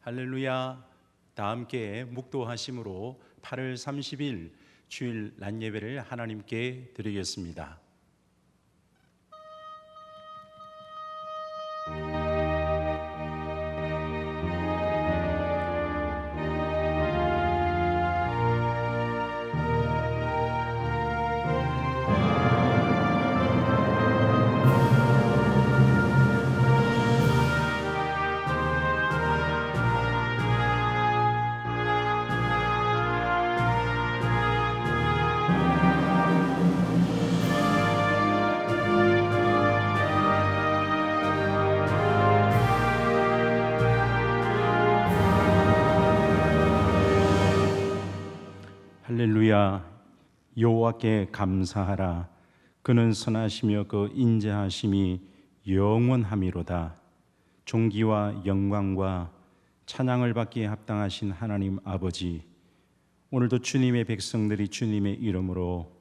할렐루야. 다 함께 묵도하심으로 8월 30일 주일 낮 예배를 하나님께 드리겠습니다. 할렐루야. 여호와께 감사하라. 그는 선하시며 그 인자하심이 영원함이로다. 존귀와 영광과 찬양을 받기에 합당하신 하나님 아버지, 오늘도 주님의 백성들이 주님의 이름으로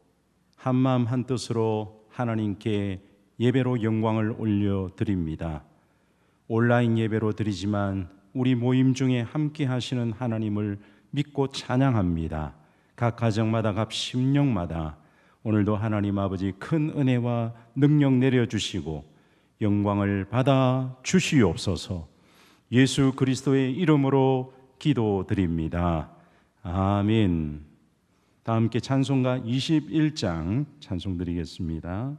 한마음 한뜻으로 하나님께 예배로 영광을 올려드립니다. 온라인 예배로 드리지만 우리 모임 중에 함께 하시는 하나님을 믿고 찬양합니다. 각 가정마다 각 심령마다 오늘도 하나님 아버지 큰 은혜와 능력 내려주시고 영광을 받아 주시옵소서. 예수 그리스도의 이름으로 기도드립니다. 아멘. 다 함께 찬송가 21장 찬송 드리겠습니다.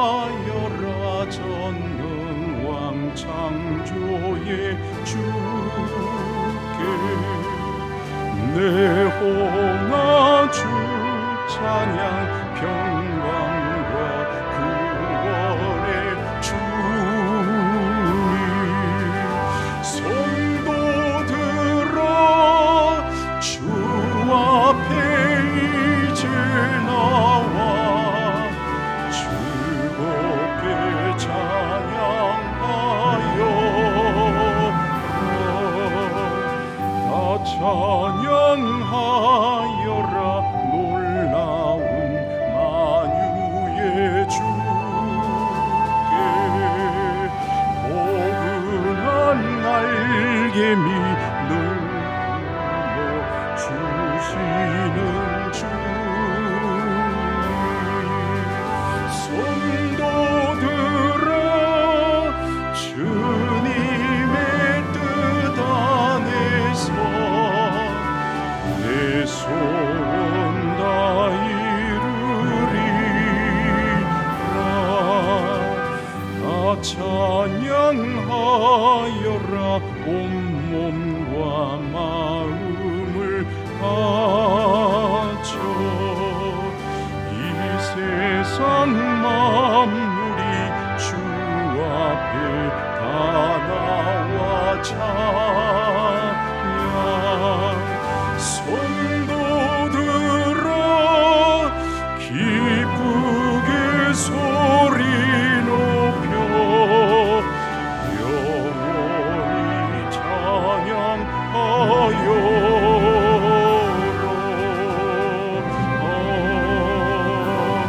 찬양하여라 전능왕 창조의 주께 내 홍아 주 찬양 평강과 구원의 주님 성도들아 주 앞에 이제 나와 찬양하여라 놀라운 만유의 주께 포근한 날개미 늘려 주시는 주 성도들아 주님의 뜻 안에서 내 소원 다 이루리라. 다 찬양하여라 온몸과 마음을 바쳐 이 세상 만물이 주 앞에 다 나와 찬양 성도들아 기쁘게 소리 높여 영원히 찬양하여라.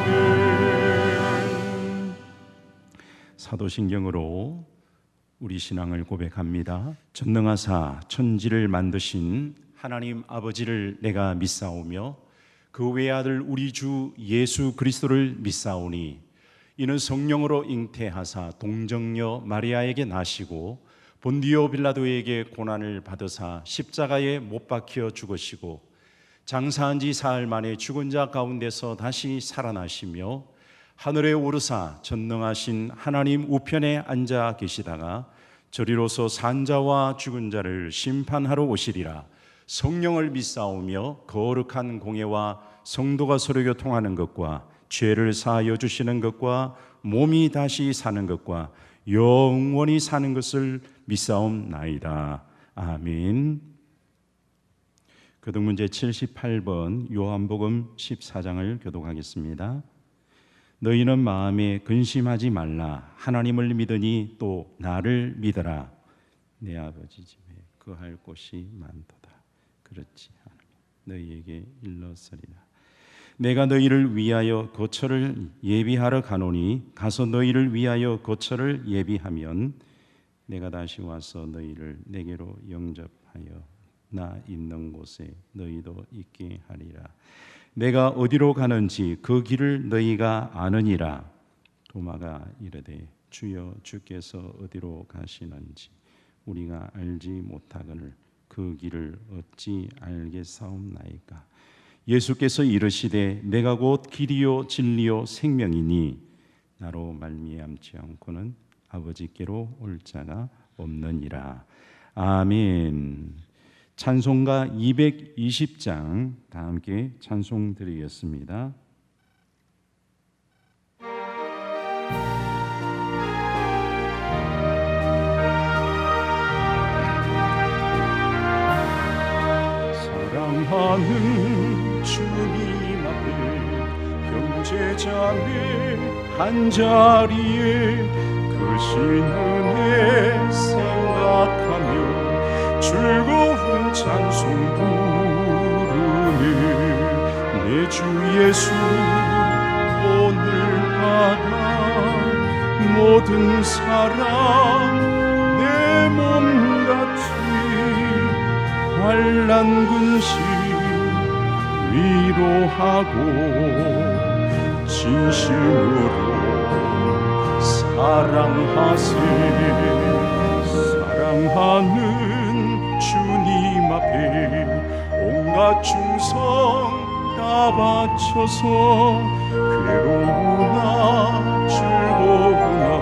아멘. 사도신경으로 우리 신앙을 고백합니다. 전능하사 천지를 만드신 하나님 아버지를 내가 믿사오며 그 외아들 우리 주 예수 그리스도를 믿사오니 이는 성령으로 잉태하사 동정녀 마리아에게 나시고 본디오 빌라도에게 고난을 받으사 십자가에 못 박혀 죽으시고 장사한 지 사흘 만에 죽은 자 가운데서 다시 살아나시며 하늘에 오르사 전능하신 하나님 우편에 앉아 계시다가 저리로서 산자와 죽은 자를 심판하러 오시리라. 성령을 믿사오며 거룩한 공예와 성도가 서로 교통하는 것과 죄를 사하여 주시는 것과 몸이 다시 사는 것과 영원히 사는 것을 믿사옵나이다. 아멘. 교독문제 78번 요한복음 14장을 교독하겠습니다. 너희는 마음에 근심하지 말라. 하나님을 믿으니 또 나를 믿어라. 내 아버지 집에 거할 곳이 많도다. 그렇지 않으면 너희에게 일러서리라. 내가 너희를 위하여 거처를 예비하러 가노니 가서 너희를 위하여 거처를 예비하면 내가 다시 와서 너희를 내게로 영접하여 나 있는 곳에 너희도 있게 하리라. 내가 어디로 가는지 그 길을 너희가 아느니라. 도마가 이르되 주여 주께서 어디로 가시는지 우리가 알지 못하거늘 그 길을 어찌 알겠사옵나이까. 예수께서 이르시되 내가 곧 길이요 진리요 생명이니 나로 말미암지 않고는 아버지께로 올 자가 없느니라. 아멘. 찬송가 220장 다 함께 찬송 드리겠습니다. 사랑하는 주님 앞에 형제자매 한자리에 크신 은혜 생각하며 즐거운 찬송 부르네. 내 주 예수 오늘 받아 모든 사랑 내 몸같이 환난 근심 위로하고 진심으로 사랑하세. 사랑하는 주님 앞에 온갖 충성 다 바쳐서 괴로우나 즐거우나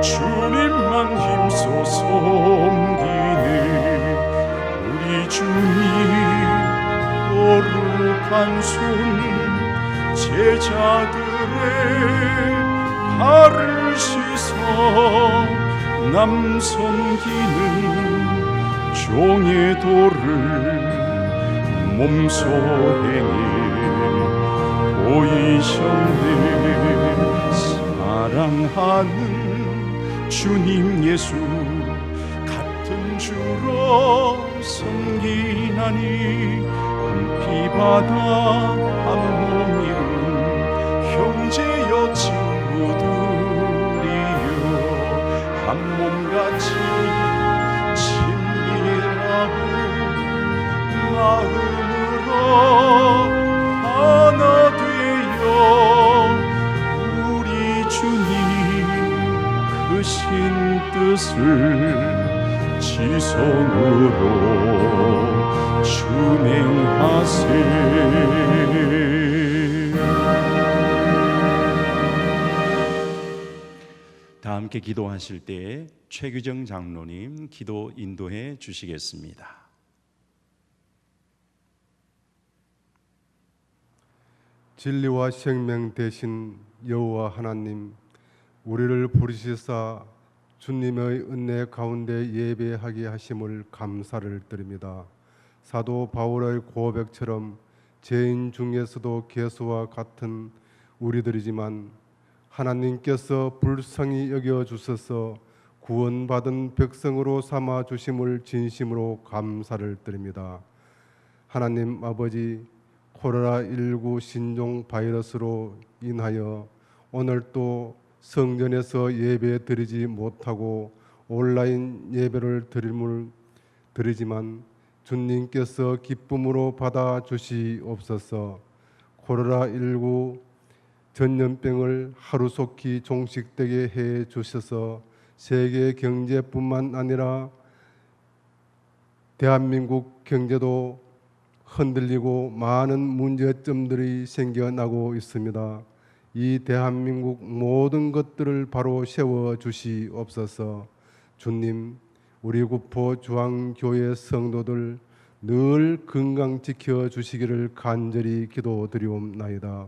주님만 힘써 섬기네. 우리 주님 거룩한 손 제자들의 발을 씻어 남 섬기는 종의 도를 몸소 행해 보이셨네. 사랑하는 주님 예수 같은 주로 섬기나니 한 피바다 한 몸이룬 형제여 친구들이여 한 몸같이 친밀하고 마음으로 하나 되어 우리 주님 크신 뜻을 지성으로 준행하세. 다 함께 기도하실 때 최규정 장로님 기도 인도해 주시겠습니다. 진리와 생명 되신 여호와 하나님, 우리를 부르시사 주님의 은혜 가운데 예배하게 하심을 감사를 드립니다. 사도 바울의 고백처럼 죄인 중에서도 괴수와 같은 우리들이지만 하나님께서 불쌍히 여겨 주셔서 구원받은 백성으로 삼아 주심을 진심으로 감사를 드립니다. 하나님 아버지, 코로나19 신종 바이러스로 인하여 오늘 또 성전에서 예배 드리지 못하고 온라인 예배를 드리지만 주님께서 기쁨으로 받아 주시옵소서. 코로나19 전염병을 하루속히 종식되게 해 주셔서 세계 경제뿐만 아니라 대한민국 경제도 흔들리고 많은 문제점들이 생겨나고 있습니다. 이 대한민국 모든 것들을 바로 세워 주시옵소서. 주님, 우리 구포 주황교회 성도들 늘 건강 지켜 주시기를 간절히 기도드리옵나이다.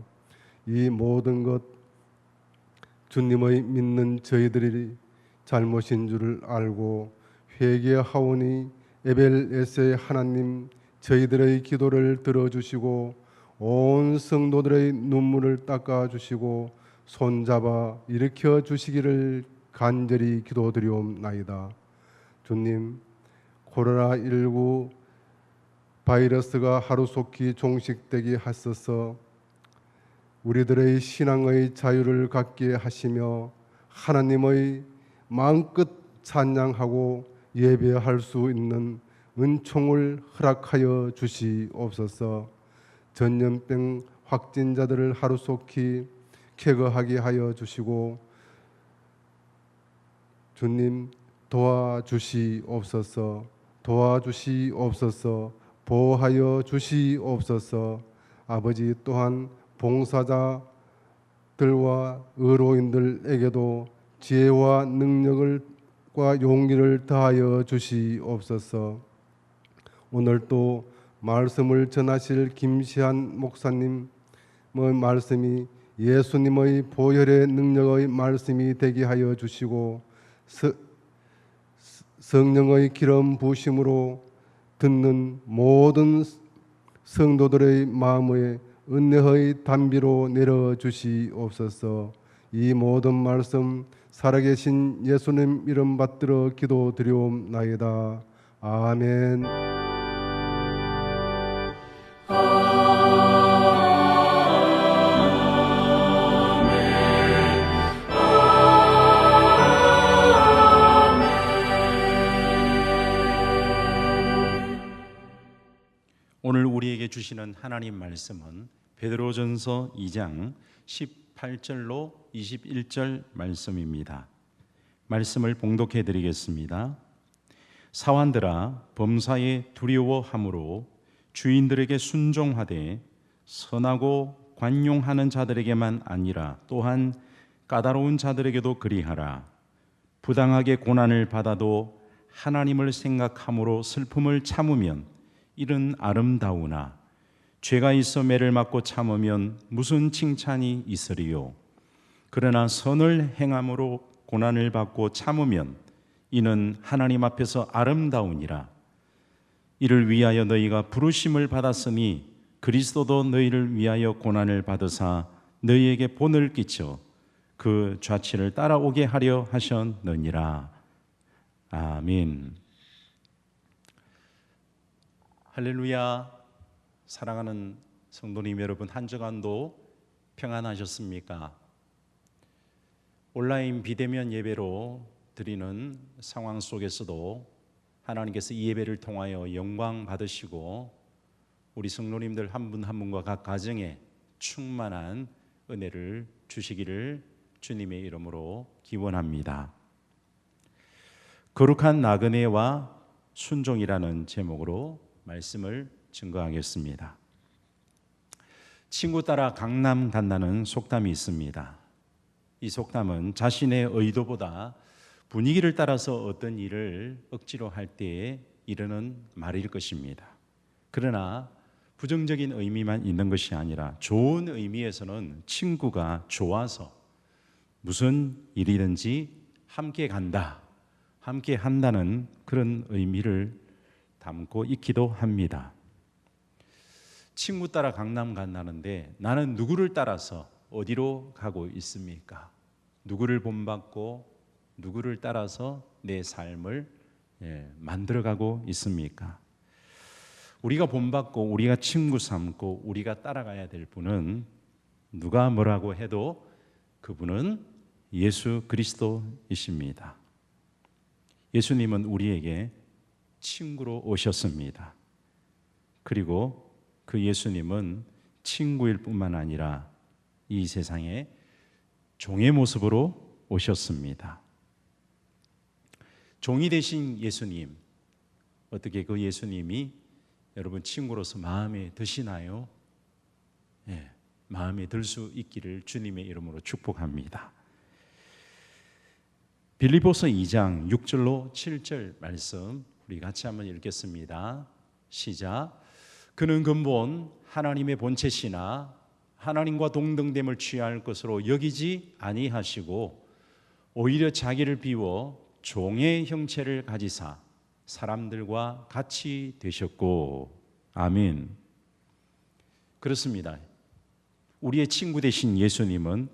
이 모든 것 주님의 믿는 저희들이 잘못인 줄을 알고 회개하오니 에벨에스의 하나님, 저희들의 기도를 들어주시고 온 성도들의 눈물을 닦아주시고 손잡아 일으켜 주시기를 간절히 기도드리옵나이다. 주님, 코로나19 바이러스가 하루속히 종식되게 하소서. 우리들의 신앙의 자유를 갖게 하시며 하나님의 마음껏 찬양하고 예배할 수 있는 은총을 허락하여 주시옵소서. 전염병 확진자들을 하루속히 쾌거하게 하여 주시고 주님 도와주시옵소서. 도와주시옵소서. 보호하여 주시옵소서. 아버지, 또한 봉사자들과 의로인들에게도 지혜와 능력과 용기를 더하여 주시옵소서. 오늘 또 말씀을 전하실 김시한 목사님의 말씀이 예수님의 보혈의 능력의 말씀이 되게 하여 주시고 성령의 기름 부으심으로 듣는 모든 성도들의 마음에 은혜의 단비로 내려 주시옵소서. 이 모든 말씀 살아계신 예수님 이름 받들어 기도드리옵나이다. 아멘. 오늘 우리에게 주시는 하나님 말씀은 베드로전서 2장 18절로 21절 말씀입니다. 말씀을 봉독해 드리겠습니다. 사환들아, 범사에 두려워함으로 주인들에게 순종하되 선하고 관용하는 자들에게만 아니라 또한 까다로운 자들에게도 그리하라. 부당하게 고난을 받아도 하나님을 생각함으로 슬픔을 참으면 이는 아름다우나 죄가 있어 매를 맞고 참으면 무슨 칭찬이 있으리요. 그러나 선을 행함으로 고난을 받고 참으면 이는 하나님 앞에서 아름다우니라. 이를 위하여 너희가 부르심을 받았으니 그리스도도 너희를 위하여 고난을 받으사 너희에게 본을 끼쳐 그 좌치를 따라오게 하려 하셨느니라. 아멘. 할렐루야. 사랑하는 성도님 여러분, 한 주간도 평안하셨습니까? 온라인 비대면 예배로 드리는 상황 속에서도 하나님께서 이 예배를 통하여 영광 받으시고 우리 성도님들 한 분 한 분과 각 가정에 충만한 은혜를 주시기를 주님의 이름으로 기원합니다. 거룩한 나그네와 순종이라는 제목으로 말씀을 증거하겠습니다. 친구 따라 강남 간다는 속담이 있습니다. 이 속담은 자신의 의도보다 분위기를 따라서 어떤 일을 억지로 할 때에 이르는 말일 것입니다. 그러나 부정적인 의미만 있는 것이 아니라 좋은 의미에서는 친구가 좋아서 무슨 일이든지 함께 간다, 함께 한다는 그런 의미를 담고 있기도 합니다. 친구 따라 강남 간다는데 나는 누구를 따라서 어디로 가고 있습니까? 누구를 본받고 누구를 따라서 내 삶을 만들어가고 있습니까? 우리가 본받고 우리가 친구 삼고 우리가 따라가야 될 분은 누가 뭐라고 해도 그분은 예수 그리스도이십니다. 예수님은 우리에게 친구로 오셨습니다. 그리고 그 예수님은 친구일 뿐만 아니라 이 세상에 종의 모습으로 오셨습니다. 종이 되신 예수님, 어떻게 그 예수님이 여러분 친구로서 마음에 드시나요? 네, 마음에 들 수 있기를 주님의 이름으로 축복합니다. 빌립보서 2장 6절로 7절 말씀 우리 같이 한번 읽겠습니다. 시작. 그는 근본 하나님의 본체시나 하나님과 동등됨을 취할 것으로 여기지 아니하시고 오히려 자기를 비워 종의 형체를 가지사 사람들과 같이 되셨고. 아멘. 그렇습니다. 우리의 친구 되신 예수님은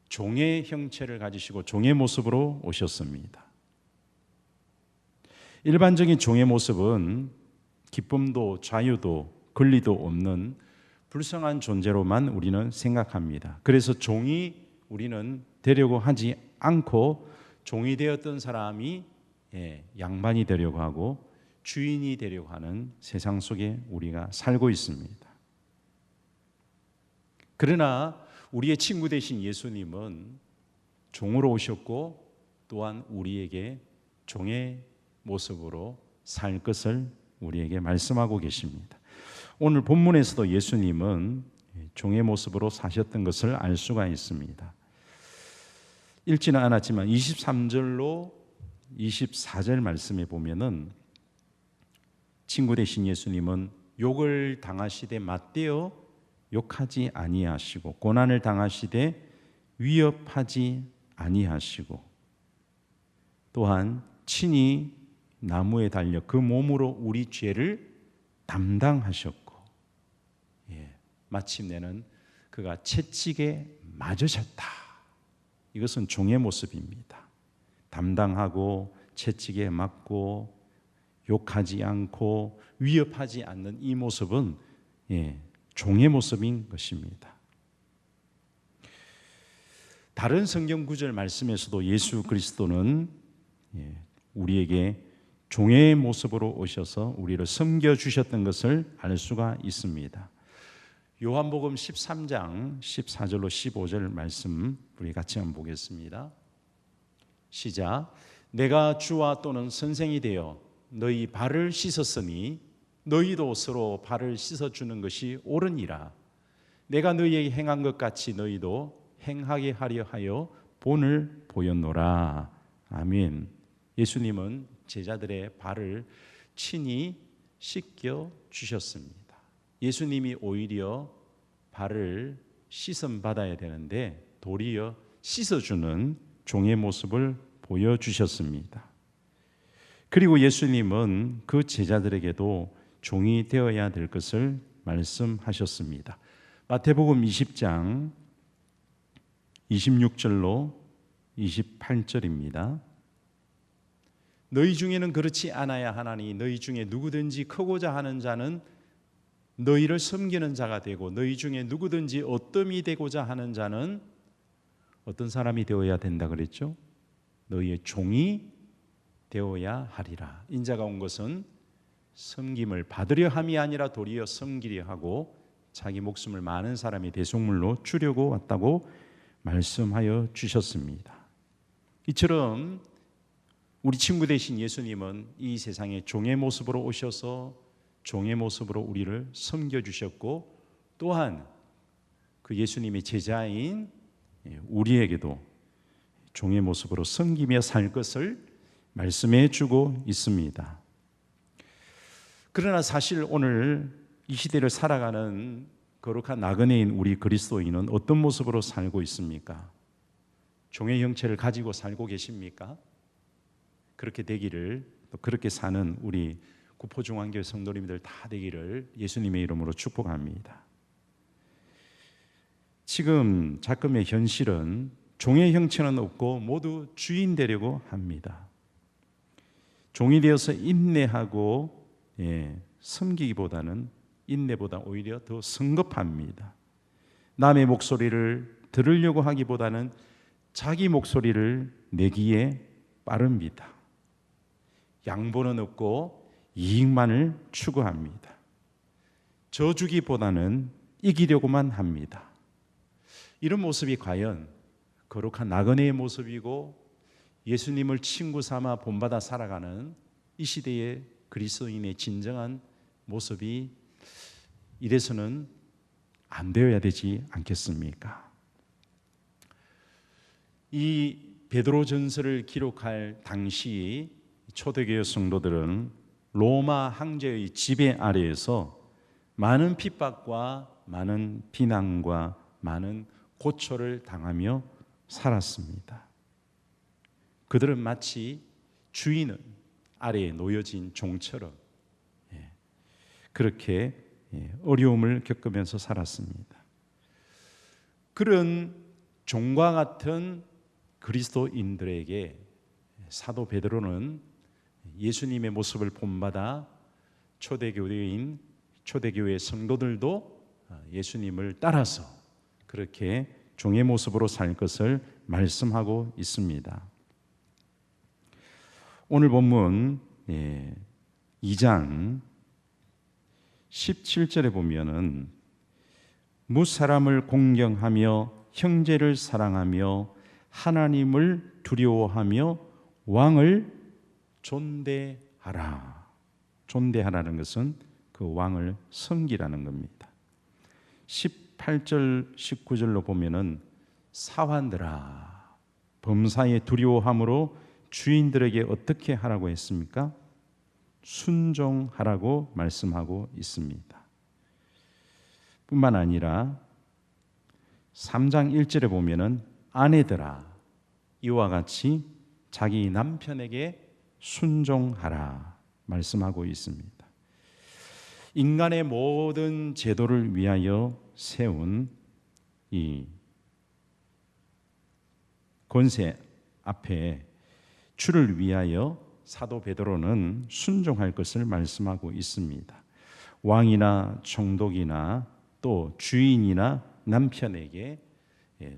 종의 형체를 가지시고 종의 모습으로 오셨습니다. 일반적인 종의 모습은 기쁨도 자유도 권리도 없는 불쌍한 존재로만 우리는 생각합니다. 그래서 종이 우리는 되려고 하지 않고 종이 되었던 사람이 양반이 되려고 하고 주인이 되려고 하는 세상 속에 우리가 살고 있습니다. 그러나 우리의 친구 되신 예수님은 종으로 오셨고 또한 우리에게 종의 모습으로 살 것을 우리에게 말씀하고 계십니다. 오늘 본문에서도 예수님은 종의 모습으로 사셨던 것을 알 수가 있습니다. 읽지는 않았지만 23절로 24절 말씀에 보면은 친구 되신 예수님은 욕을 당하시되 맞대어 욕하지 아니하시고 고난을 당하시되 위협하지 아니하시고 또한 친히 나무에 달려 그 몸으로 우리 죄를 담당하셨고 마침내는 그가 채찍에 맞으셨다. 이것은 종의 모습입니다. 담당하고 채찍에 맞고 욕하지 않고 위협하지 않는 이 모습은 종의 모습인 것입니다. 다른 성경 구절 말씀에서도 예수 그리스도는 우리에게 종의 모습으로 오셔서 우리를 섬겨주셨던 것을 알 수가 있습니다. 요한복음 13장 14절로 15절 말씀 우리 같이 한번 보겠습니다. 시작. 내가 주와 또는 선생이 되어 너희 발을 씻었으니 너희도 서로 발을 씻어주는 것이 옳으니라. 내가 너희에게 행한 것 같이 너희도 행하게 하려 하여 본을 보였노라. 아멘. 예수님은 제자들의 발을 친히 씻겨 주셨습니다. 예수님이 오히려 발을 씻음 받아야 되는데 도리어 씻어주는 종의 모습을 보여주셨습니다. 그리고 예수님은 그 제자들에게도 종이 되어야 될 것을 말씀하셨습니다. 마태복음 20장 26절로 28절입니다. 너희 중에는 그렇지 않아야 하나니 너희 중에 누구든지 크고자 하는 자는 너희를 섬기는 자가 되고 너희 중에 누구든지 어뜸이 되고자 하는 자는 어떤 사람이 되어야 된다 그랬죠? 너희의 종이 되어야 하리라. 인자가 온 것은 섬김을 받으려 함이 아니라 도리어 섬기려 하고 자기 목숨을 많은 사람의 대속물로 주려고 왔다고 말씀하여 주셨습니다. 이처럼 우리 친구 되신 예수님은 이 세상에 종의 모습으로 오셔서 종의 모습으로 우리를 섬겨주셨고 또한 그 예수님의 제자인 우리에게도 종의 모습으로 섬기며 살 것을 말씀해 주고 있습니다. 그러나 사실 오늘 이 시대를 살아가는 거룩한 나그네인 우리 그리스도인은 어떤 모습으로 살고 있습니까? 종의 형체를 가지고 살고 계십니까? 그렇게 되기를, 또 그렇게 사는 우리 구포중앙교회 성도님들 다 되기를 예수님의 이름으로 축복합니다. 지금 작금의 현실은 종의 형체는 없고 모두 주인 되려고 합니다. 종이 되어서 인내하고 섬기기보다는 인내보다 오히려 더 성급합니다. 남의 목소리를 들으려고 하기보다는 자기 목소리를 내기에 빠릅니다. 양보는 없고 이익만을 추구합니다. 져주기보다는 이기려고만 합니다. 이런 모습이 과연 거룩한 나그네의 모습이고 예수님을 친구 삼아 본받아 살아가는 이 시대의 그리스도인의 진정한 모습이 이래서는 안 되어야 되지 않겠습니까? 이 베드로전서를 기록할 당시 초대교회 성도들은 로마 황제의 지배 아래에서 많은 핍박과 많은 비난과 많은 고초를 당하며 살았습니다. 그들은 마치 주인 아래에 놓여진 종처럼 그렇게 어려움을 겪으면서 살았습니다. 그런 종과 같은 그리스도인들에게 사도 베드로는 예수님의 모습을 본받아 초대교회 성도들도 예수님을 따라서 그렇게 종의 모습으로 살 것을 말씀하고 있습니다. 오늘 본문 2장 17절에 보면은 무사람을 공경하며 형제를 사랑하며 하나님을 두려워하며 왕을 존대하라. 존대하라는 것은 그 왕을 섬기라는 겁니다. 18절 19절로 보면은 사환들아 범사에 두려워함으로 주인들에게 어떻게 하라고 했습니까? 순종하라고 말씀하고 있습니다. 뿐만 아니라 3장 1절에 보면은 아내들아 이와 같이 자기 남편에게 순종하라 말씀하고 있습니다. 인간의 모든 제도를 위하여 세운 이 권세 앞에 주를 위하여 사도 베드로는 순종할 것을 말씀하고 있습니다. 왕이나 총독이나 또 주인이나 남편에게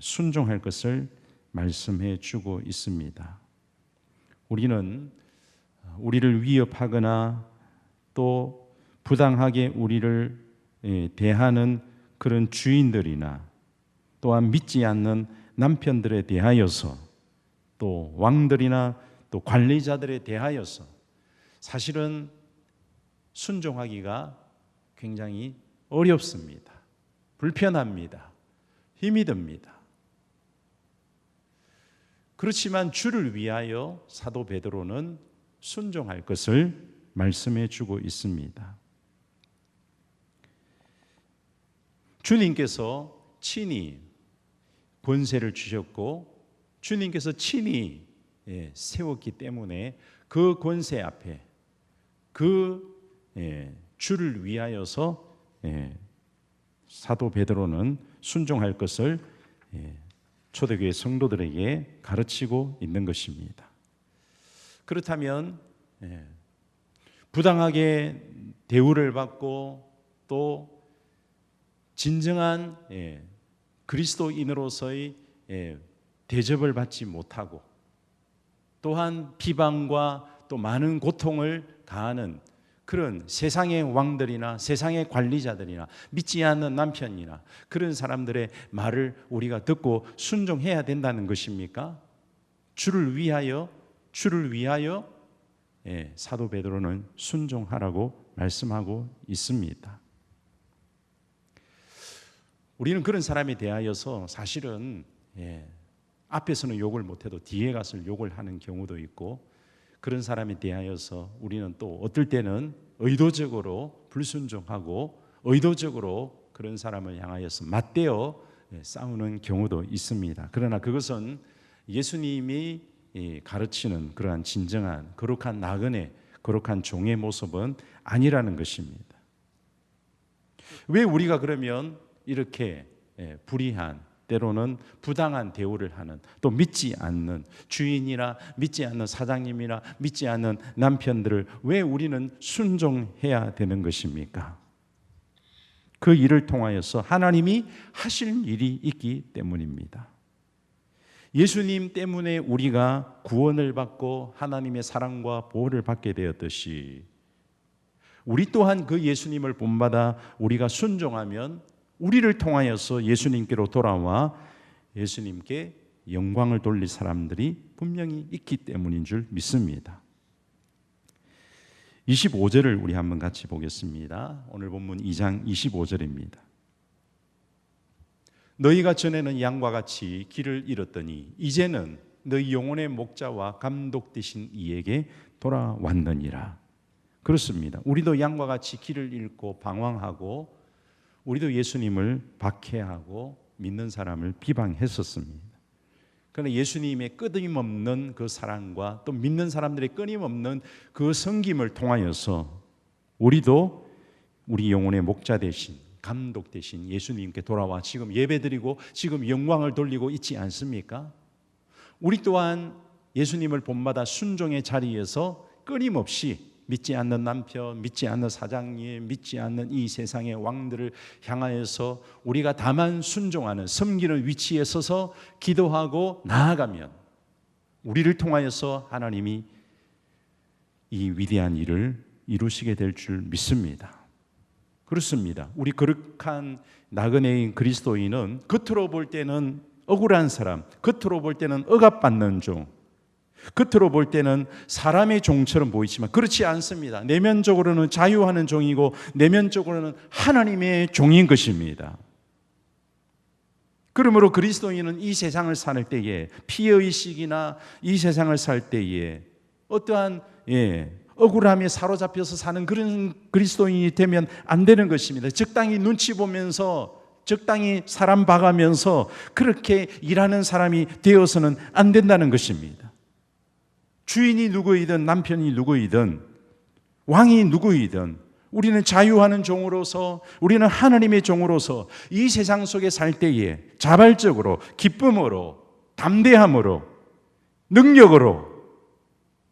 순종할 것을 말씀해 주고 있습니다. 우리는 우리를 위협하거나 또 부당하게 우리를 대하는 그런 주인들이나 또한 믿지 않는 남편들에 대하여서 또 왕들이나 또 관리자들에 대하여서 사실은 순종하기가 굉장히 어렵습니다. 불편합니다. 힘이 듭니다. 그렇지만 주를 위하여 사도 베드로는 순종할 것을 말씀해 주고 있습니다. 주님께서 친히 권세를 주셨고 주님께서 친히 세웠기 때문에 그 권세 앞에 그 주를 위하여서 사도 베드로는 순종할 것을 초대교회 성도들에게 가르치고 있는 것입니다. 그렇다면 부당하게 대우를 받고 또 진정한 그리스도인으로서의 대접을 받지 못하고 또한 비방과 또 많은 고통을 가하는 그런 세상의 왕들이나 세상의 관리자들이나 믿지 않는 남편이나 그런 사람들의 말을 우리가 듣고 순종해야 된다는 것입니까? 주를 위하여 사도 베드로는 순종하라고 말씀하고 있습니다. 우리는 그런 사람에 대하여서 사실은 앞에서는 욕을 못해도 뒤에 가서 욕을 하는 경우도 있고 그런 사람에 대하여서 우리는 또 어떨 때는 의도적으로 불순종하고 의도적으로 그런 사람을 향하여서 맞대어 싸우는 경우도 있습니다. 그러나 그것은 예수님이 가르치는 그러한 진정한 거룩한 나그네, 거룩한 종의 모습은 아니라는 것입니다. 왜 우리가 그러면 이렇게 불의한 때로는 부당한 대우를 하는 또 믿지 않는 주인이나 믿지 않는 사장님이나 믿지 않는 남편들을 왜 우리는 순종해야 되는 것입니까? 그 일을 통하여서 하나님이 하실 일이 있기 때문입니다. 예수님 때문에 우리가 구원을 받고 하나님의 사랑과 보호를 받게 되었듯이 우리 또한 그 예수님을 본받아 우리가 순종하면 우리를 통하여서 예수님께로 돌아와 예수님께 영광을 돌릴 사람들이 분명히 있기 때문인 줄 믿습니다. 25절을 우리 한번 같이 보겠습니다. 오늘 본문 2장 25절입니다. 너희가 전에는 양과 같이 길을 잃었더니 이제는 너희 영혼의 목자와 감독 되신 이에게 돌아왔느니라. 그렇습니다. 우리도 양과 같이 길을 잃고 방황하고 우리도 예수님을 박해하고 믿는 사람을 비방했었습니다. 그러나 예수님의 끊임없는 그 사랑과 또 믿는 사람들의 끊임없는 그 섬김을 통하여서 우리도 우리 영혼의 목자 되신 감독 되신 예수님께 돌아와 지금 예배드리고 지금 영광을 돌리고 있지 않습니까? 우리 또한 예수님을 본받아 순종의 자리에서 끊임없이 믿지 않는 남편, 믿지 않는 사장님, 믿지 않는 이 세상의 왕들을 향하여서 우리가 다만 순종하는, 섬기는 위치에 서서 기도하고 나아가면 우리를 통하여서 하나님이 이 위대한 일을 이루시게 될 줄 믿습니다. 그렇습니다. 우리 거룩한 나그네인 그리스도인은 겉으로 볼 때는 억울한 사람, 겉으로 볼 때는 억압받는 종, 겉으로 볼 때는 사람의 종처럼 보이지만 그렇지 않습니다. 내면적으로는 자유하는 종이고 내면적으로는 하나님의 종인 것입니다. 그러므로 그리스도인은 이 세상을 살 때에, 피해의식이나 이 세상을 살 때에 어떠한 억울함에 사로잡혀서 사는 그런 그리스도인이 되면 안 되는 것입니다. 적당히 눈치 보면서, 적당히 사람 봐가면서 그렇게 일하는 사람이 되어서는 안 된다는 것입니다. 주인이 누구이든 남편이 누구이든 왕이 누구이든 우리는 자유하는 종으로서, 우리는 하나님의 종으로서 이 세상 속에 살 때에 자발적으로, 기쁨으로, 담대함으로, 능력으로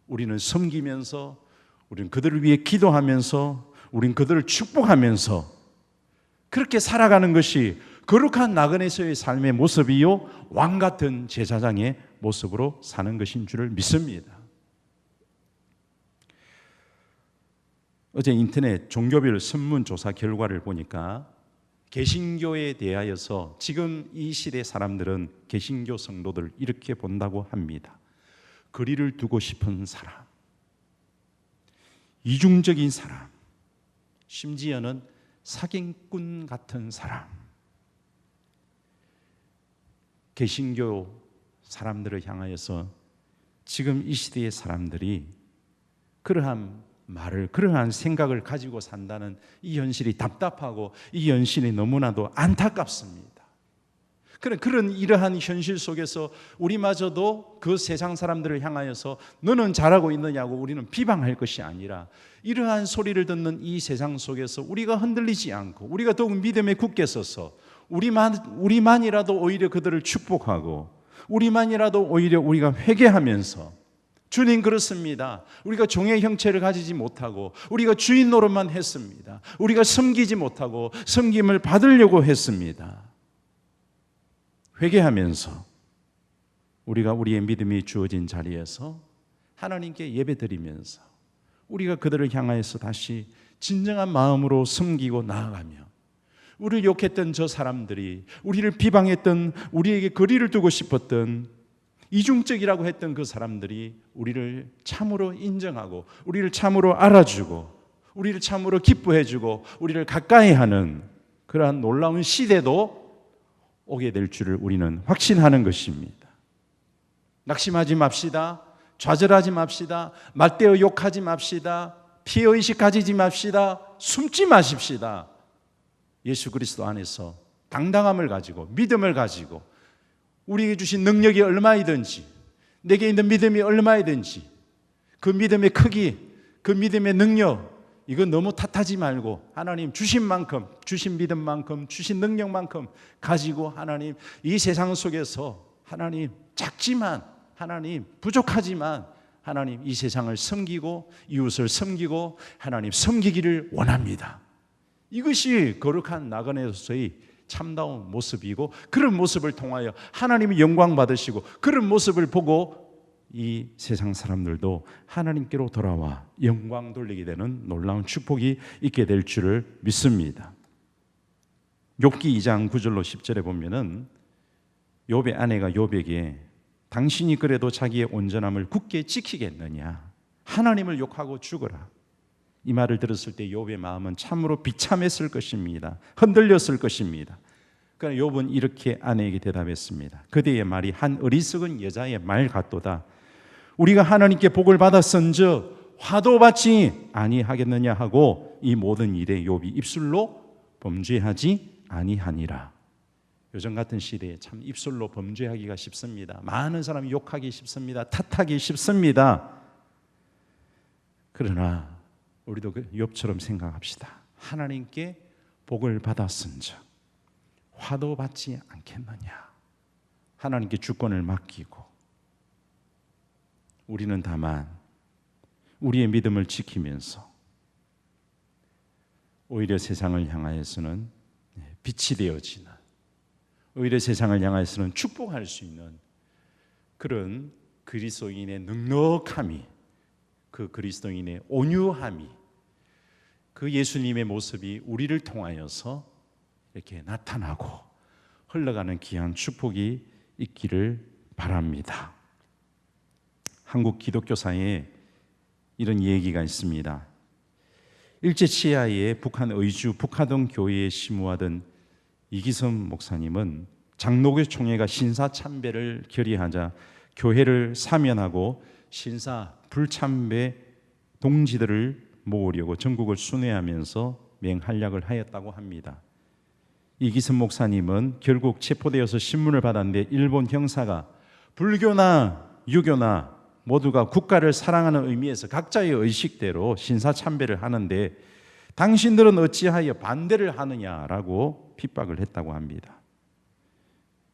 우리는 섬기면서, 우리는 그들을 위해 기도하면서, 우리는 그들을 축복하면서 그렇게 살아가는 것이 거룩한 나그네서의 삶의 모습이요, 왕 같은 제사장의 모습으로 사는 것인 줄을 믿습니다. 어제 인터넷 종교별 설문조사 결과를 보니까 개신교에 대하여서 지금 이 시대 사람들은 개신교 성도들 이렇게 본다고 합니다. 거리를 두고 싶은 사람, 이중적인 사람, 심지어는 사기꾼 같은 사람. 개신교 사람들을 향하여서 지금 이 시대의 사람들이 그러한 말을, 그러한 생각을 가지고 산다는 이 현실이 답답하고 이 현실이 너무나도 안타깝습니다. 그런 이러한 현실 속에서 우리마저도 그 세상 사람들을 향하여서 너는 잘하고 있느냐고 우리는 비방할 것이 아니라, 이러한 소리를 듣는 이 세상 속에서 우리가 흔들리지 않고 우리가 더욱 믿음에 굳게 서서 우리만이라도 오히려 그들을 축복하고, 우리만이라도 오히려 우리가 회개하면서, 주님 그렇습니다. 우리가 종의 형체를 가지지 못하고 우리가 주인 노릇만 했습니다. 우리가 섬기지 못하고 섬김을 받으려고 했습니다. 회개하면서 우리가 우리의 믿음이 주어진 자리에서 하나님께 예배드리면서 우리가 그들을 향하여서 다시 진정한 마음으로 섬기고 나아가며, 우리를 욕했던 저 사람들이, 우리를 비방했던, 우리에게 거리를 두고 싶었던, 이중적이라고 했던 그 사람들이 우리를 참으로 인정하고, 우리를 참으로 알아주고, 우리를 참으로 기뻐해주고, 우리를 가까이 하는 그러한 놀라운 시대도 오게 될 줄을 우리는 확신하는 것입니다. 낙심하지 맙시다. 좌절하지 맙시다. 맞대어 욕하지 맙시다. 피해의식 가지지 맙시다. 숨지 마십시다. 예수 그리스도 안에서 당당함을 가지고, 믿음을 가지고, 우리에게 주신 능력이 얼마이든지, 내게 있는 믿음이 얼마이든지 그 믿음의 크기, 그 믿음의 능력, 이건 너무 탓하지 말고 하나님 주신 만큼, 주신 믿음만큼, 주신 능력만큼 가지고 하나님 이 세상 속에서 하나님 작지만, 하나님 부족하지만 하나님 이 세상을 섬기고 이웃을 섬기고 하나님 섬기기를 원합니다. 이것이 거룩한 나그네로서의 참다운 모습이고, 그런 모습을 통하여 하나님이 영광 받으시고, 그런 모습을 보고 이 세상 사람들도 하나님께로 돌아와 영광 돌리게 되는 놀라운 축복이 있게 될 줄을 믿습니다. 욥기 2장 9절로 10절에 보면은 욥의 아내가 욥에게 당신이 그래도 자기의 온전함을 굳게 지키겠느냐, 하나님을 욕하고 죽어라. 이 말을 들었을 때 욥의 마음은 참으로 비참했을 것입니다. 흔들렸을 것입니다. 그러나 욥은 이렇게 아내에게 대답했습니다. 그대의 말이 한 어리석은 여자의 말 같도다. 우리가 하나님께 복을 받았은즉 화도 받지 아니하겠느냐 하고 이 모든 일에 욥이 입술로 범죄하지 아니하니라. 요즘 같은 시대에 참 입술로 범죄하기가 쉽습니다. 많은 사람이 욕하기 쉽습니다. 탓하기 쉽습니다. 그러나 우리도 욥처럼 생각합시다. 하나님께 복을 받았은즉 화도 받지 않겠느냐. 하나님께 주권을 맡기고 우리는 다만 우리의 믿음을 지키면서 오히려 세상을 향하여서는 빛이 되어지는, 오히려 세상을 향하여서는 축복할 수 있는 그런 그리스도인의 넉넉함이, 그 그리스도인의 온유함이, 그 예수님의 모습이 우리를 통하여서 이렇게 나타나고 흘러가는 귀한 축복이 있기를 바랍니다. 한국 기독교사에 이런 얘기가 있습니다. 일제 치하에 북한 의주 북하동 교회에 심우하던 이기선 목사님은 장로교 총회가 신사 참배를 결의하자 교회를 사면하고 신사 불참배 동지들을 모으려고 전국을 순회하면서 맹활약을 하였다고 합니다. 이기선 목사님은 결국 체포되어서 신문을 받았는데 일본 형사가 불교나 유교나 모두가 국가를 사랑하는 의미에서 각자의 의식대로 신사참배를 하는데 당신들은 어찌하여 반대를 하느냐라고 핍박을 했다고 합니다.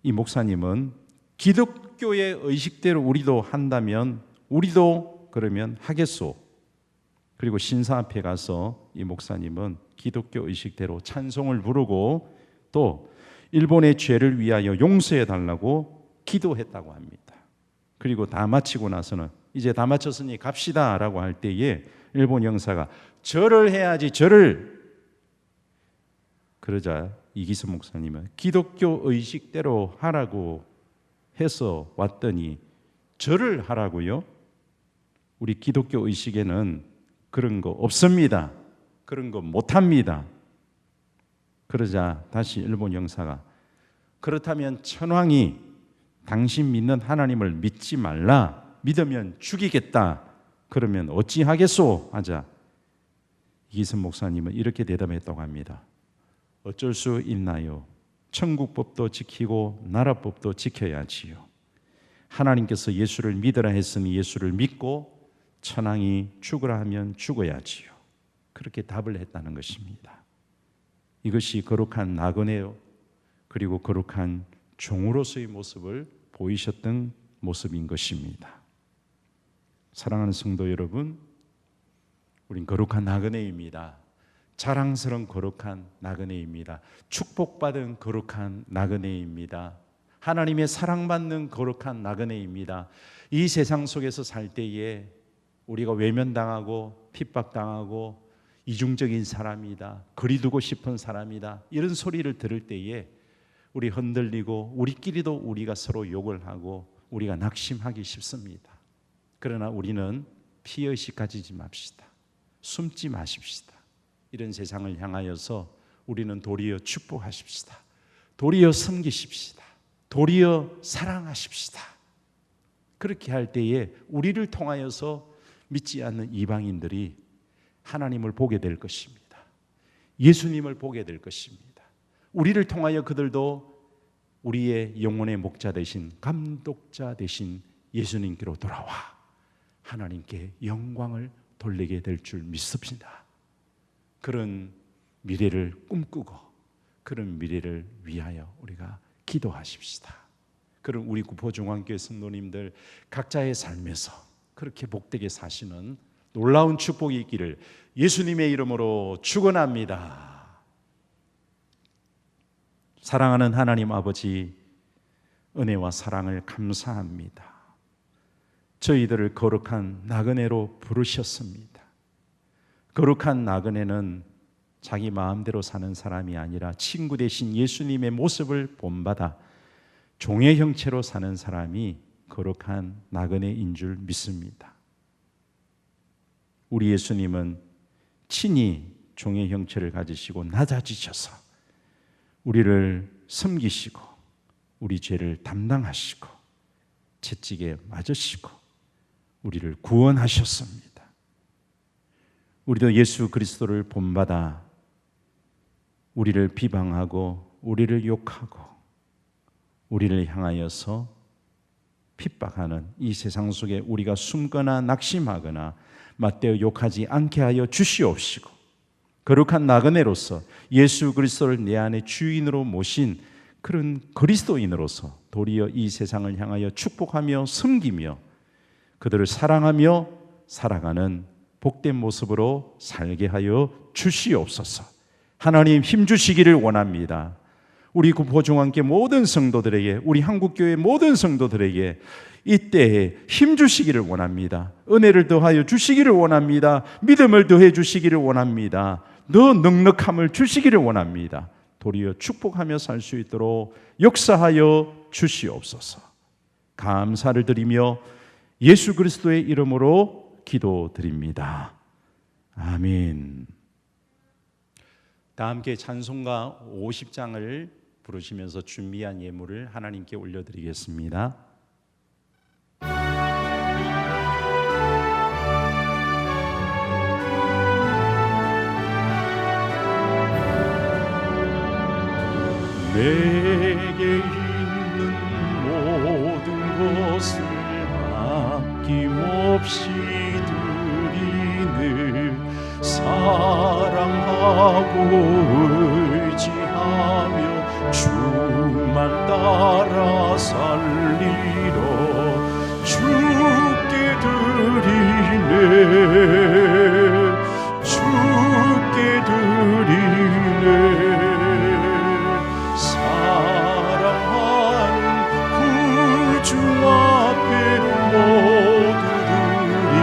이 목사님은 기독교의 의식대로 우리도 한다면 우리도 그러면 하겠소. 그리고 신사 앞에 가서 이 목사님은 기독교 의식대로 찬송을 부르고 또 일본의 죄를 위하여 용서해 달라고 기도했다고 합니다. 그리고 다 마치고 나서는 이제 다 마쳤으니 갑시다 라고 할 때에 일본 형사가 절을 해야지 절을. 그러자 이기선 목사님은 기독교 의식대로 하라고 해서 왔더니 절을 하라고요? 우리 기독교 의식에는 그런 거 없습니다. 그런 거 못합니다. 그러자 다시 일본 형사가 그렇다면 천황이 당신 믿는 하나님을 믿지 말라. 믿으면 죽이겠다. 그러면 어찌하겠소? 하자 이기선 목사님은 이렇게 대답했다고 합니다. 어쩔 수 있나요? 천국법도 지키고 나라법도 지켜야지요. 하나님께서 예수를 믿으라 했으니 예수를 믿고 천황이 죽으라 하면 죽어야지요. 그렇게 답을 했다는 것입니다. 이것이 거룩한 나그네요. 그리고 거룩한 종으로서의 모습을 보이셨던 모습인 것입니다. 사랑하는 성도 여러분, 우린 거룩한 나그네입니다. 자랑스러운 거룩한 나그네입니다. 축복받은 거룩한 나그네입니다. 하나님의 사랑받는 거룩한 나그네입니다. 이 세상 속에서 살 때에 우리가 외면당하고 핍박당하고 이중적인 사람이다, 거리두고 싶은 사람이다, 이런 소리를 들을 때에 우리 흔들리고 우리끼리도 우리가 서로 욕을 하고 우리가 낙심하기 쉽습니다. 그러나 우리는 피의식 가지지 맙시다. 숨지 마십시다. 이런 세상을 향하여서 우리는 도리어 축복하십시다. 도리어 섬기십시다. 도리어 사랑하십시다. 그렇게 할 때에 우리를 통하여서 믿지 않는 이방인들이 하나님을 보게 될 것입니다. 예수님을 보게 될 것입니다. 우리를 통하여 그들도 우리의 영혼의 목자 되신 감독자 되신 예수님께로 돌아와 하나님께 영광을 돌리게 될 줄 믿습니다. 그런 미래를 꿈꾸고 그런 미래를 위하여 우리가 기도하십시다. 그런 우리 구포중앙교회 성도님들 각자의 삶에서 그렇게 복되게 사시는 놀라운 축복이 있기를 예수님의 이름으로 축원합니다. 사랑하는 하나님 아버지, 은혜와 사랑을 감사합니다. 저희들을 거룩한 나그네로 부르셨습니다. 거룩한 나그네는 자기 마음대로 사는 사람이 아니라 친구 되신 예수님의 모습을 본받아 종의 형체로 사는 사람이 거룩한 나그네인 줄 믿습니다. 우리 예수님은 친히 종의 형체를 가지시고 낮아지셔서 우리를 섬기시고 우리 죄를 담당하시고 채찍에 맞으시고 우리를 구원하셨습니다. 우리도 예수 그리스도를 본받아 우리를 비방하고 우리를 욕하고 우리를 향하여서 핍박하는 이 세상 속에 우리가 숨거나 낙심하거나 맞대어 욕하지 않게 하여 주시옵시고 거룩한 나그네로서 예수 그리스도를 내 안에 주인으로 모신 그런 그리스도인으로서 도리어 이 세상을 향하여 축복하며 섬기며 그들을 사랑하며 살아가는 복된 모습으로 살게 하여 주시옵소서. 하나님 힘 주시기를 원합니다. 우리 구포중앙교 모든 성도들에게, 우리 한국교회 모든 성도들에게 이때에 힘 주시기를 원합니다. 은혜를 더하여 주시기를 원합니다. 믿음을 더해 주시기를 원합니다. 더 넉넉함을 주시기를 원합니다. 도리어 축복하며 살 수 있도록 역사하여 주시옵소서. 감사를 드리며 예수 그리스도의 이름으로 기도드립니다. 아멘. 다 함께 찬송가 50장을 부르시면서 준비한 예물을 하나님께 올려드리겠습니다. 내게 있는 모든 것을 아낌없이 드리는 사랑하고 의지하며 주만 따라 살리러 주께 드리네 주께 드리네 사랑하는 구주 앞에 모두들이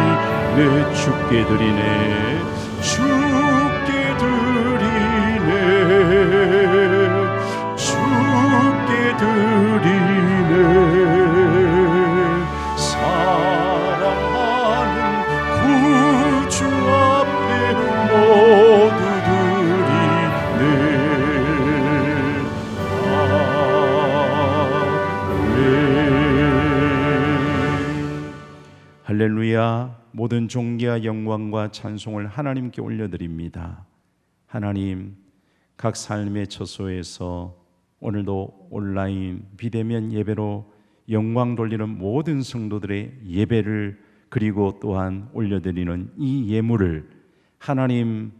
내 주께 드리네 주께 드리네 주께 드리네 사랑하는 구주 앞에 모두들이 네 아멘. 할렐루야. 모든 존귀와 영광과 찬송을 하나님께 올려드립니다. 하나님, 각 삶의 처소에서 오늘도 온라인 비대면 예배로 영광 돌리는 모든 성도들의 예배를 그리고 또한 올려드리는 이 예물을 하나님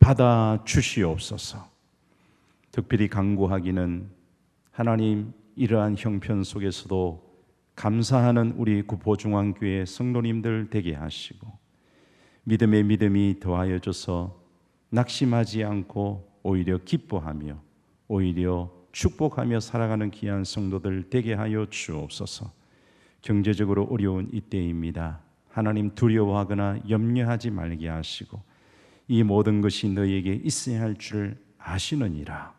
받아 주시옵소서. 특별히 간구하기는 하나님 이러한 형편 속에서도 감사하는 우리 구포중앙교회 성도님들 되게 하시고 믿음의 믿음이 더하여 줘서 낙심하지 않고 오히려 기뻐하며 오히려 축복하며 살아가는 귀한 성도들 되게 하여 주옵소서. 경제적으로 어려운 이때입니다. 하나님 두려워하거나 염려하지 말게 하시고 이 모든 것이 너희에게 있어야 할 줄 아시느니라.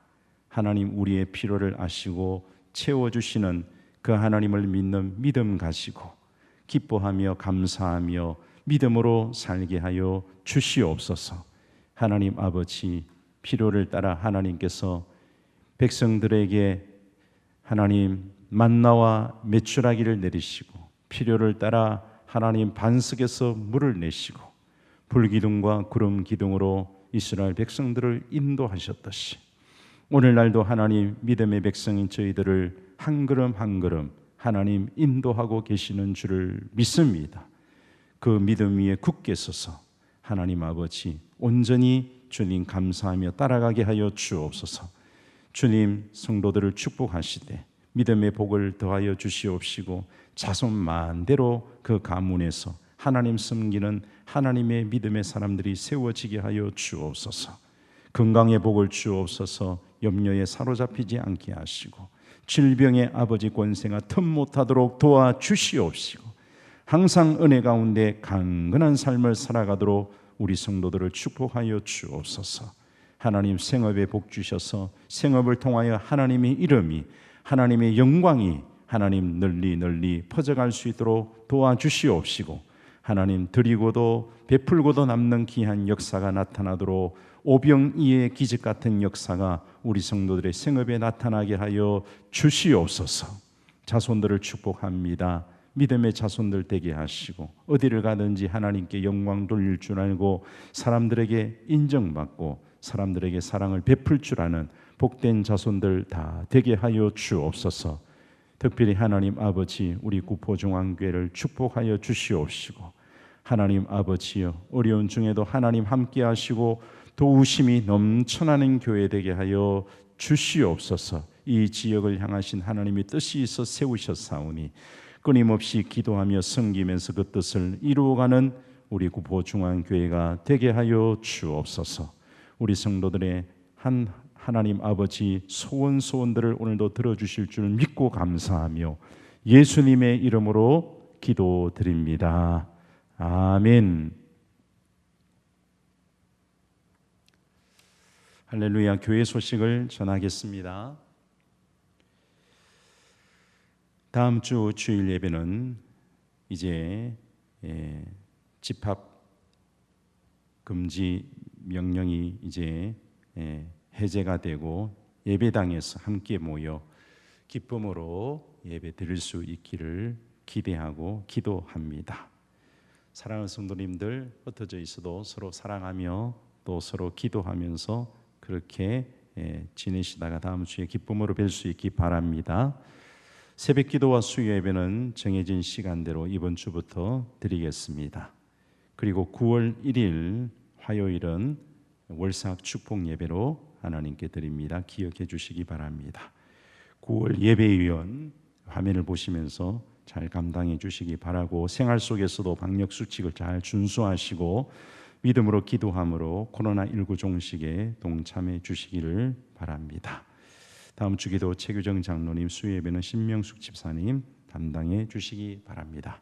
하나님 우리의 필요를 아시고 채워주시는 그 하나님을 믿는 믿음 가지고 기뻐하며 감사하며 믿음으로 살게 하여 주시옵소서. 하나님 아버지, 필요를 따라 하나님께서 백성들에게 하나님 만나와 메추라기를 내리시고 필요를 따라 하나님 반석에서 물을 내시고 불기둥과 구름 기둥으로 이스라엘 백성들을 인도하셨듯이 오늘날도 하나님 믿음의 백성인 저희들을 한 걸음 한 걸음 하나님 인도하고 계시는 줄을 믿습니다. 그 믿음 위에 굳게 서서 하나님 아버지 온전히 주님 감사하며 따라가게 하여 주옵소서. 주님 성도들을 축복하시되 믿음의 복을 더하여 주시옵시고 자손 만대로 그 가문에서 하나님 섬기는 하나님의 믿음의 사람들이 세워지게 하여 주옵소서. 건강의 복을 주옵소서. 염려에 사로잡히지 않게 하시고 질병의 아버지 권세가 틈 못하도록 도와주시옵시고 항상 은혜 가운데 강건한 삶을 살아가도록 우리 성도들을 축복하여 주옵소서. 하나님 생업에 복 주셔서 생업을 통하여 하나님의 이름이 하나님의 영광이 하나님 널리 퍼져갈 수 있도록 도와주시옵시고 하나님 드리고도 베풀고도 남는 귀한 역사가 나타나도록 오병이의 기적 같은 역사가 우리 성도들의 생업에 나타나게 하여 주시옵소서. 자손들을 축복합니다. 믿음의 자손들 되게 하시고 어디를 가든지 하나님께 영광 돌릴 줄 알고 사람들에게 인정받고 사람들에게 사랑을 베풀 줄 아는 복된 자손들 다 되게 하여 주옵소서. 특별히 하나님 아버지 우리 구포중앙교회를 축복하여 주시옵시고 하나님 아버지여 어려운 중에도 하나님 함께 하시고 도우심이 넘쳐나는 교회 되게 하여 주시옵소서. 이 지역을 향하신 하나님의 뜻이 있어 세우셨사오니 끊임없이 기도하며 섬기면서 그 뜻을 이루어가는 우리 구포중앙교회가 되게 하여 주옵소서. 우리 성도들의 하나님 아버지 소원들을 오늘도 들어주실 줄 믿고 감사하며 예수님의 이름으로 기도드립니다. 아멘. 할렐루야. 교회 소식을 전하겠습니다. 다음 주 주일 예배는 이제 집합 금지 명령이 이제 해제가 되고 예배당에서 함께 모여 기쁨으로 예배 드릴 수 있기를 기대하고 기도합니다. 사랑하는 성도님들, 흩어져 있어도 서로 사랑하며 또 서로 기도하면서 그렇게 지내시다가 다음 주에 기쁨으로 뵐 수 있기 바랍니다. 새벽 기도와 수요 예배는 정해진 시간대로 이번 주부터 드리겠습니다. 그리고 9월 1일 화요일은 월삭 축복 예배로 하나님께 드립니다. 기억해 주시기 바랍니다. 9월 예배위원 화면을 보시면서 잘 감당해 주시기 바라고, 생활 속에서도 방역 수칙을 잘 준수하시고 믿음으로 기도함으로 코로나19 종식에 동참해 주시기를 바랍니다. 다음 주 기도 최규정 장로님, 수요 예배는 신명숙 집사님 담당해 주시기 바랍니다.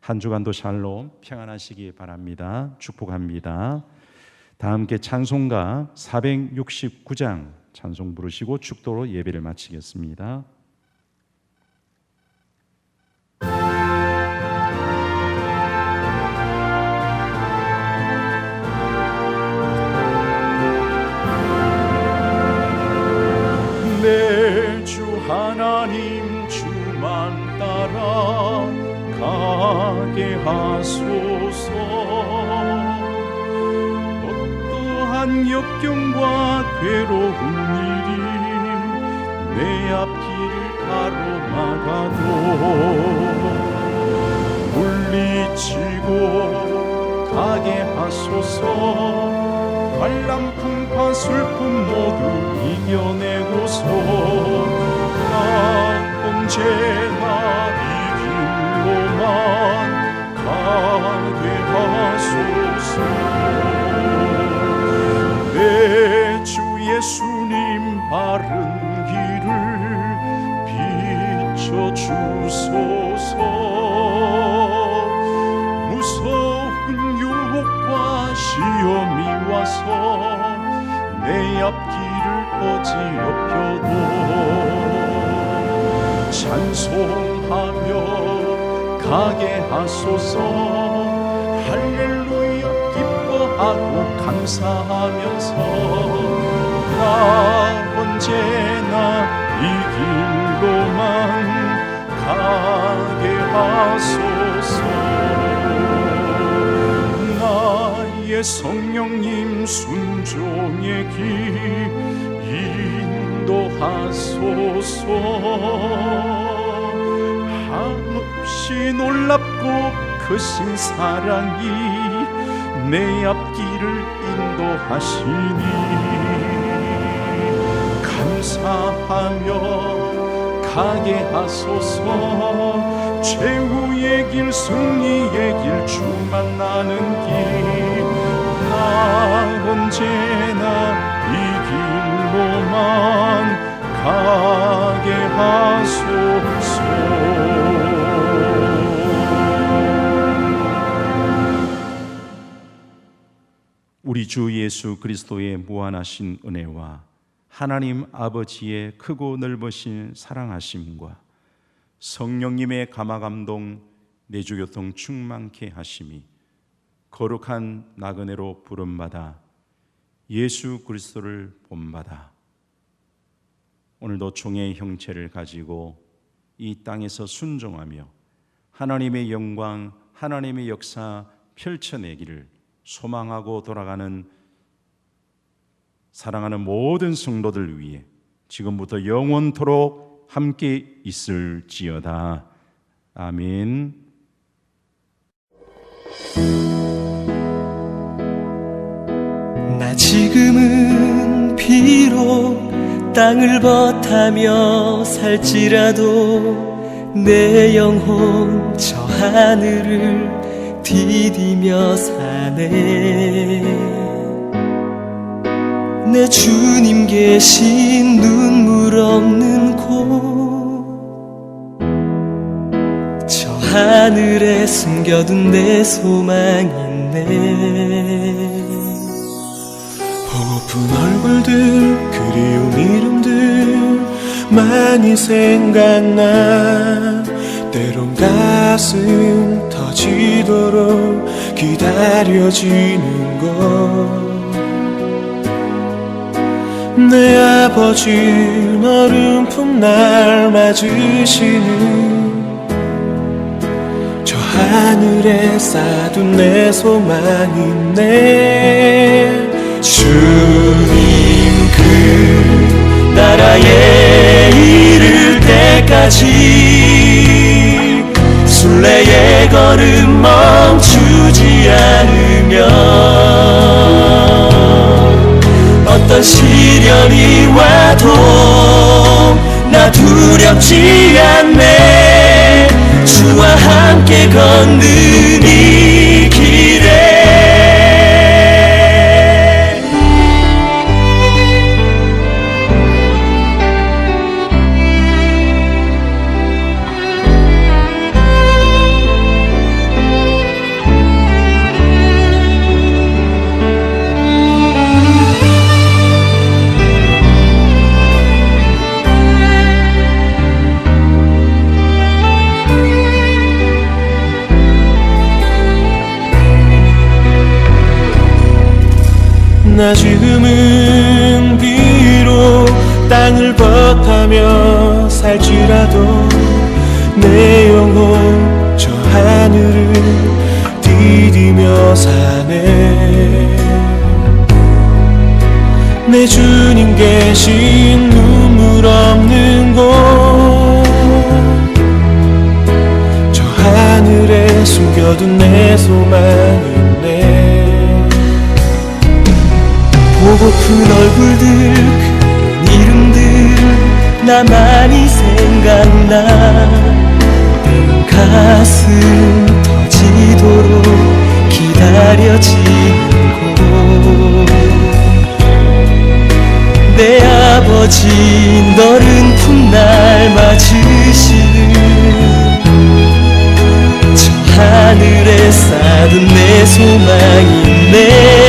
한 주간도 샬롬 평안하시기 바랍니다. 축복합니다. 다 함께 찬송가 469장 찬송 부르시고 축도로 예배를 마치겠습니다. 내 주 하나님 주만 따라 가게 하소서. 어떠한 역경과 괴로운 일이 내 앞길을 가로막아도 물리치고 가게 하소서. 관람풍파 슬픔 모두 이겨내고서 나 언제나 이 길로만 가게 하소서. 내 주 예수님 바른 길을 비춰주소서. 무서운 유혹과 시험이 와서 내 앞길을 어지럽혀도 찬송하며 가게 하소서. 할렐루야 기뻐하고 감사하면서 나 언제나 이 길로만 가게 하소서. 나의 성령님 순종의 길 인도하소서. 한없이 놀랍고 크신 사랑이 내 앞길을 인도하시니 감사하며 가게 하소서. 최후의 길 승리의 길 주 만나는 길 나 언제나 이 길로만 가게 하소서. 우리 주 예수 그리스도의 무한하신 은혜와 하나님 아버지의 크고 넓으신 사랑하심과 성령님의 감화감동 내주교통 충만케 하심이 거룩한 나그네로 부름받아 예수 그리스도를 본받아 오늘도 종의 형체를 가지고 이 땅에서 순종하며 하나님의 영광, 하나님의 역사 펼쳐내기를 소망하고 돌아가는 사랑하는 모든 성도들 위해 지금부터 영원토록 함께 있을지어다. 아멘. 나 지금은 비록 땅을 버타며 살지라도 내 영혼 저 하늘을 디디며 사네. 내 주님 계신 눈물 없는 곳, 저 하늘에 숨겨둔 내 소망 있네. 보고픈 얼굴들, 그리운 이름들 많이 생각나. 때론 가슴 터지도록 기다려지는 것. 내 아버지 너른 품 날 맞으시는 저 하늘에 쌓둔 내 소망이네. 주님 그 나라에 이를 때까지 순례의 걸음 멈추지 않으면 어떤 시련이 와도 나 두렵지 않네. 주와 함께 걷는 이 길에 나 지금은 비록 땅을 벗하며 살지라도 내 영혼 저 하늘을 디디며 사네. 내 주님 계신 눈물 없는 곳, 저 하늘에 숨겨둔 내 소망이네. 보고픈 얼굴들, 그 이름들 나 많이 생각나. 때론 가슴 터지도록 기다려지는 곳. 내 아버지 너른 품 날 맞으시는 저 하늘에 쌓둔 내 소망이네.